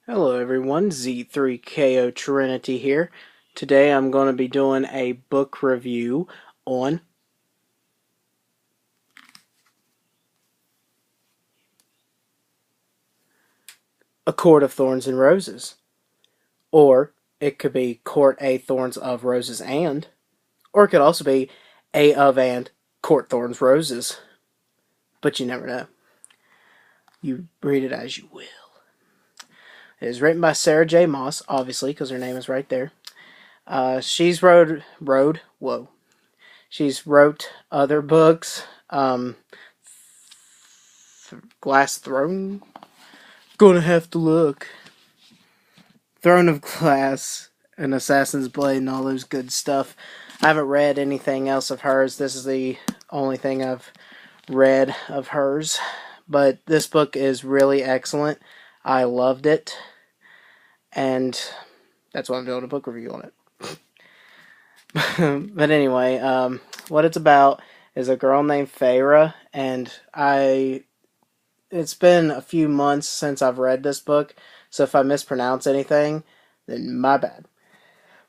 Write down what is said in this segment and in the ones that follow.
Hello everyone, Z3KO Trinity here. Today I'm going to be doing a book review on A Court of Thorns and Roses. Or it could be Court A Thorns of Roses and, or it could also be A of and Court Thorns Roses. But you never know. You read it as you will. It is written by Sarah J. Maas, obviously, because her name is right there. She's She's wrote other books. Glass Throne? Gonna have to look. Throne of Glass and Assassin's Blade and all those good stuff. I haven't read anything else of hers. This is the only thing I've read of hers. But this book is really excellent. I loved it. And that's why I'm doing a book review on it. But anyway, what it's about is a girl named Feyre, and it's been a few months since I've read this book, so if I mispronounce anything, then my bad.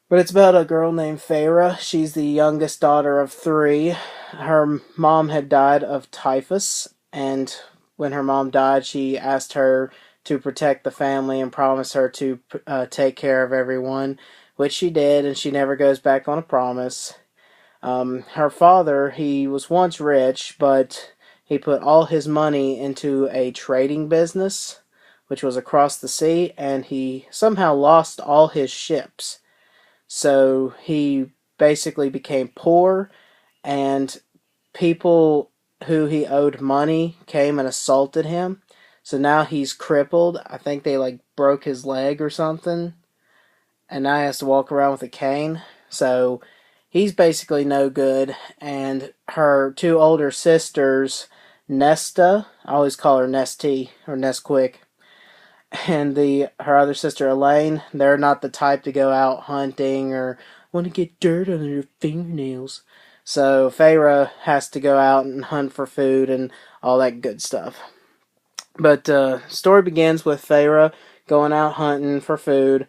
But it's about a girl named Feyre. She's the youngest daughter of three. Her mom had died of typhus, and when her mom died, she asked her to protect the family and promised her to take care of everyone, which she did, and she never goes back on a promise. Her father, he was once rich, but he put all his money into a trading business, which was across the sea, and he somehow lost all his ships. So he basically became poor, and people who he owed money came and assaulted him. So now he's crippled. I think they broke his leg or something, and now he has to walk around with a cane. So he's basically no good. And her two older sisters, Nesta, I always call her Nesty or Nesquik, and her other sister Elaine, they're not the type to go out hunting or want to get dirt on their fingernails. So Feyre has to go out and hunt for food and all that good stuff. But story begins with Feyre going out hunting for food,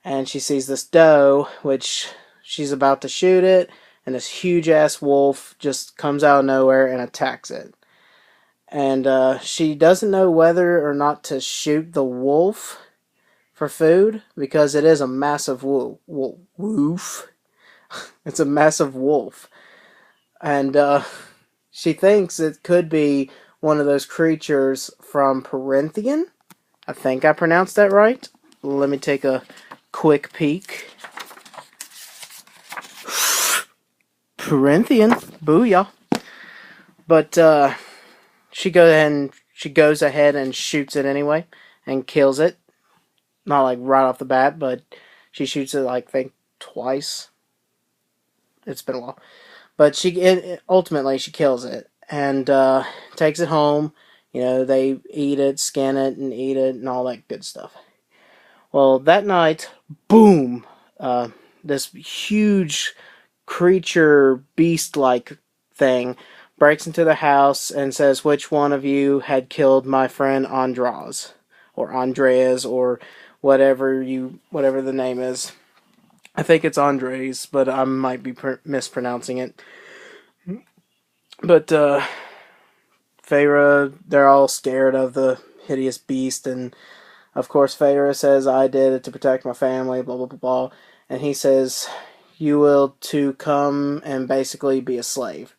and she sees this doe, which she's about to shoot it, and this huge ass wolf just comes out of nowhere and attacks it. And she doesn't know whether or not to shoot the wolf for food, because it is a massive wolf. It's a massive wolf. And she thinks it could be one of those creatures from Perinthian. I think I pronounced that right. Let me take a quick peek. Perinthian. Booyah. But she goes ahead and shoots it anyway and kills it. Not right off the bat, but she shoots it I think twice. It's been a while. But ultimately she kills it and takes it home. They eat it, skin it, and eat it, and all that good stuff. Well, that night, boom! This huge creature, beast-like thing breaks into the house and says, "Which one of you had killed my friend Andras, or Andreas, or whatever the name is?" I think it's Andres, but I might be mispronouncing it. But Feyre, they're all scared of the hideous beast, and of course Feyre says, "I did it to protect my family," blah blah blah blah. And he says, "You will to come and basically be a slave."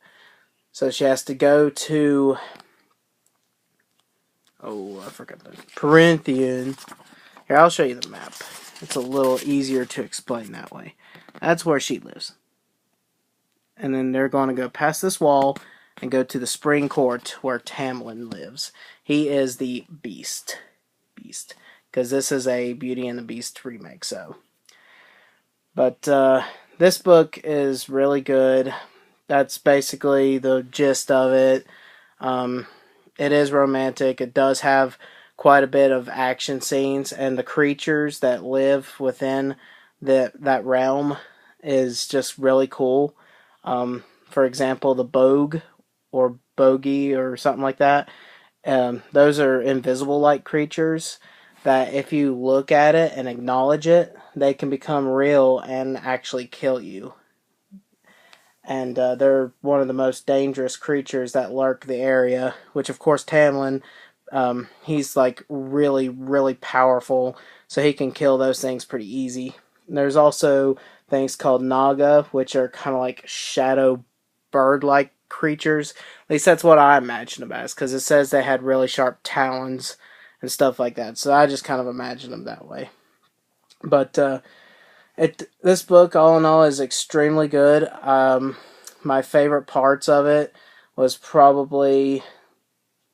So she has to go to, I forgot the Perinthian. Here, I'll show you the map. It's a little easier to explain that way. That's where she lives. And then they're going to go past this wall and go to the Spring Court where Tamlin lives. He is the Beast. Because this is a Beauty and the Beast remake, so. But this book is really good. That's basically the gist of it. It is romantic. It does have quite a bit of action scenes, and the creatures that live within that realm is just really cool. For example, the Bogue or Bogey or something like that. Those are invisible-like creatures that if you look at it and acknowledge it, they can become real and actually kill you. And they're one of the most dangerous creatures that lurk the area, which of course Tamlin, he's like really, really powerful, so he can kill those things pretty easy. And there's also things called Naga, which are kind of like shadow bird-like creatures. At least that's what I imagine them as, because it says they had really sharp talons and stuff like that. So I just kind of imagine them that way. But this book, all in all, is extremely good. My favorite parts of it was probably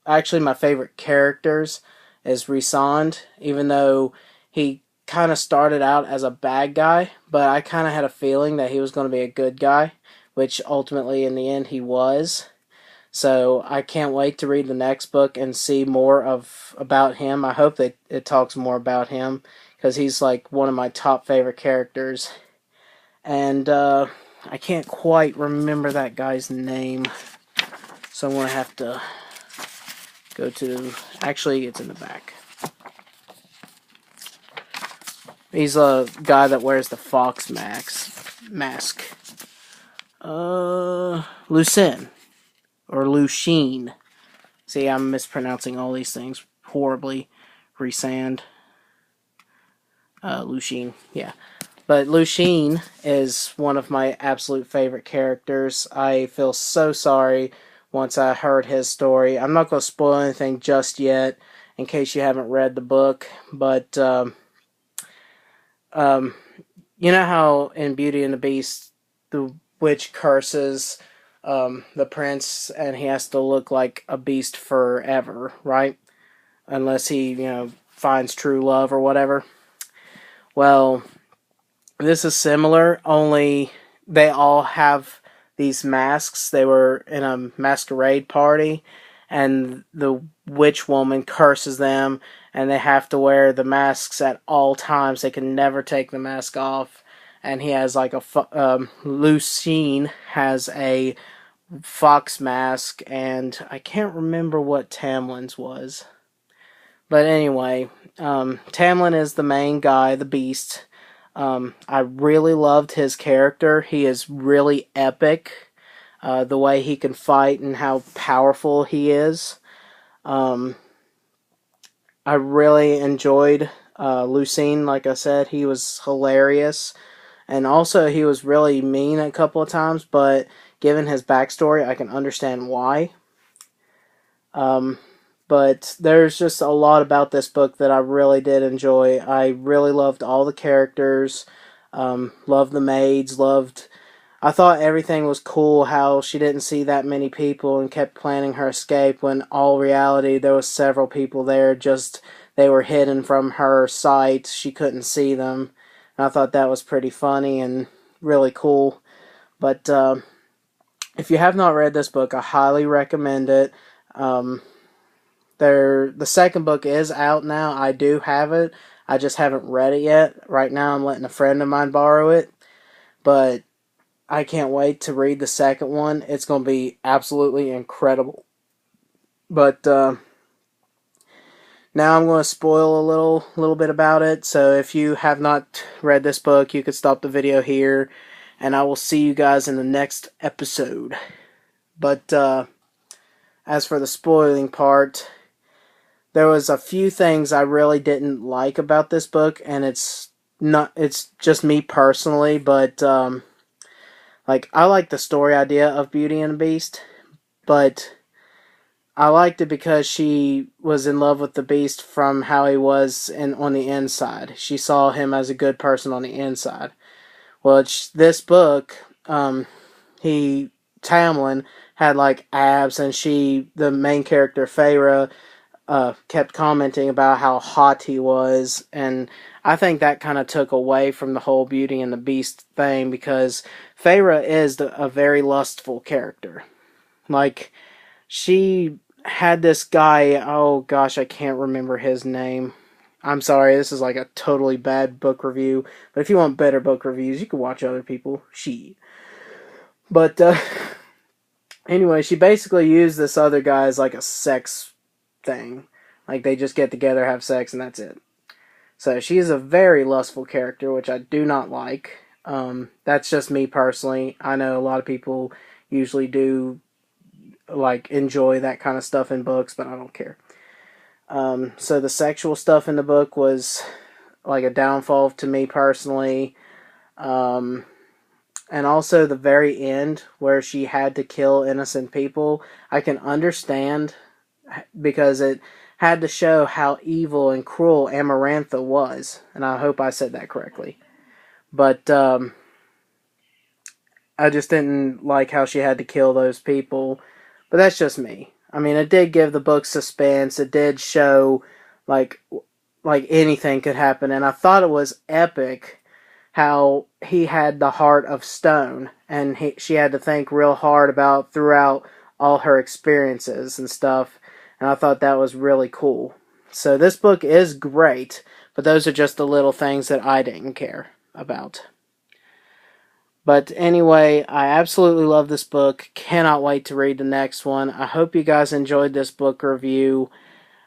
actually my favorite characters is Rhysand, even though he kind of started out as a bad guy, but I kind of had a feeling that he was going to be a good guy, which ultimately in the end he was. So I can't wait to read the next book and see more of about him. I hope that it talks more about him, because he's like one of my top favorite characters. And I can't quite remember that guy's name, so I'm going to have to go to... Actually, it's in the back. He's a guy that wears the fox mask. Lucien. Or Lucien. See, I'm mispronouncing all these things horribly. Rhysand. Lucien, yeah. But Lucien is one of my absolute favorite characters. I feel so sorry once I heard his story. I'm not going to spoil anything just yet, in case you haven't read the book. But, you know how in Beauty and the Beast, the witch curses the prince, and he has to look like a beast forever, right? Unless he, finds true love or whatever. Well, this is similar, only they all have these masks. They were in a masquerade party, and the witch woman curses them, and they have to wear the masks at all times. They can never take the mask off. And he has like Lucien has a fox mask, and I can't remember what Tamlin's was. But anyway, Tamlin is the main guy, the beast. I really loved his character. He is really epic. The way he can fight and how powerful he is. I really enjoyed Lucien, like I said. He was hilarious. And also, he was really mean a couple of times, but given his backstory, I can understand why. But there's just a lot about this book that I really did enjoy. I really loved all the characters, loved the maids, I thought everything was cool, how she didn't see that many people and kept planning her escape, when all reality there was several people there, just they were hidden from her sight, she couldn't see them. And I thought that was pretty funny and really cool. But if you have not read this book, I highly recommend it. The second book is out now. I do have it. I just haven't read it yet. Right now I'm letting a friend of mine borrow it. But I can't wait to read the second one. It's going to be absolutely incredible. But now I'm going to spoil a little bit about it. So if you have not read this book, you could stop the video here. And I will see you guys in the next episode. But as for the spoiling part, there was a few things I really didn't like about this book, and it's just me personally, but like, I like the story idea of Beauty and the Beast, but I liked it because she was in love with the Beast from how he was on the inside. She saw him as a good person on the inside. Well, this book, Tamlin had like abs, and the main character, Feyre, kept commenting about how hot he was, and I think that kind of took away from the whole Beauty and the Beast thing, because Feyre is a very lustful character. Like, she had this guy, oh gosh, I can't remember his name. I'm sorry, this is like a totally bad book review, but if you want better book reviews, you can watch other people. But, anyway, she basically used this other guy as like a sex thing. Like, they just get together, have sex, and that's it. So she is a very lustful character, which I do not like. That's just me personally. I know a lot of people usually do like enjoy that kind of stuff in books, but I don't care. So the sexual stuff in the book was like a downfall to me personally. Um, and also the very end where she had to kill innocent people, I can understand because it had to show how evil and cruel Amarantha was. And I hope I said that correctly. But I just didn't like how she had to kill those people. But that's just me. I mean, it did give the book suspense. It did show like anything could happen, and I thought it was epic how he had the heart of stone, and she had to think real hard about throughout all her experiences and stuff. And I thought that was really cool. So this book is great, but those are just the little things that I didn't care about. But anyway, I absolutely love this book. Cannot wait to read the next one. I hope you guys enjoyed this book review.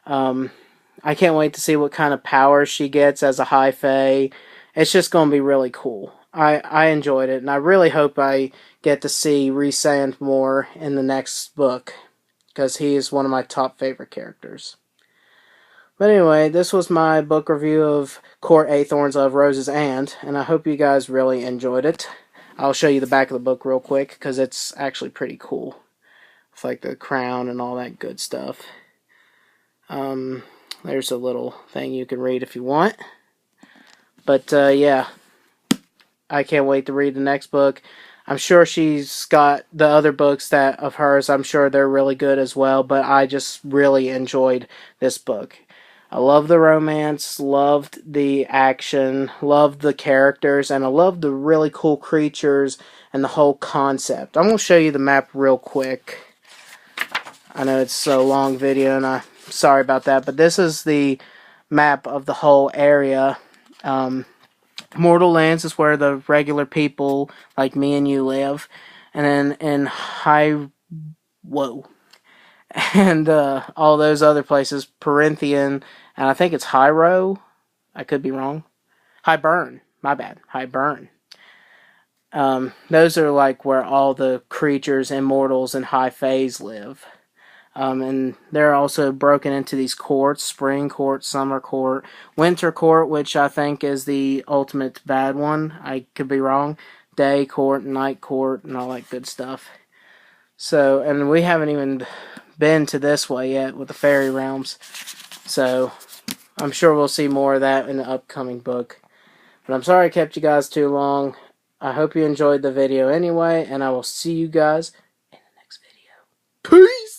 I can't wait to see what kind of powers she gets as a high fae. It's just going to be really cool. I enjoyed it, and I really hope I get to see Rhysand more in the next book, because he is one of my top favorite characters. But anyway, this was my book review of Court A Thorns of Roses and I hope you guys really enjoyed it. I'll show you the back of the book real quick, because it's actually pretty cool. It's like the crown and all that good stuff. There's a little thing you can read if you want. But yeah, I can't wait to read the next book. I'm sure she's got the other books that of hers. I'm sure they're really good as well, but I just really enjoyed this book. I love the romance, loved the action, loved the characters, and I loved the really cool creatures and the whole concept. I'm going to show you the map real quick. I know it's a long video, and I'm sorry about that, but this is the map of the whole area. Mortal Lands is where the regular people like me and you live, and then in and all those other places, Perinthian, and I think it's Hyro. I could be wrong. Hybern. My bad. Hybern. Those are like where all the creatures, immortals, and high faes live. And they're also broken into these courts: spring court, summer court, winter court, which I think is the ultimate bad one. I could be wrong. Day court, night court, and all that good stuff. So, and we haven't even been to this way yet with the fairy realms. So, I'm sure we'll see more of that in the upcoming book. But I'm sorry I kept you guys too long. I hope you enjoyed the video anyway, and I will see you guys in the next video. Peace!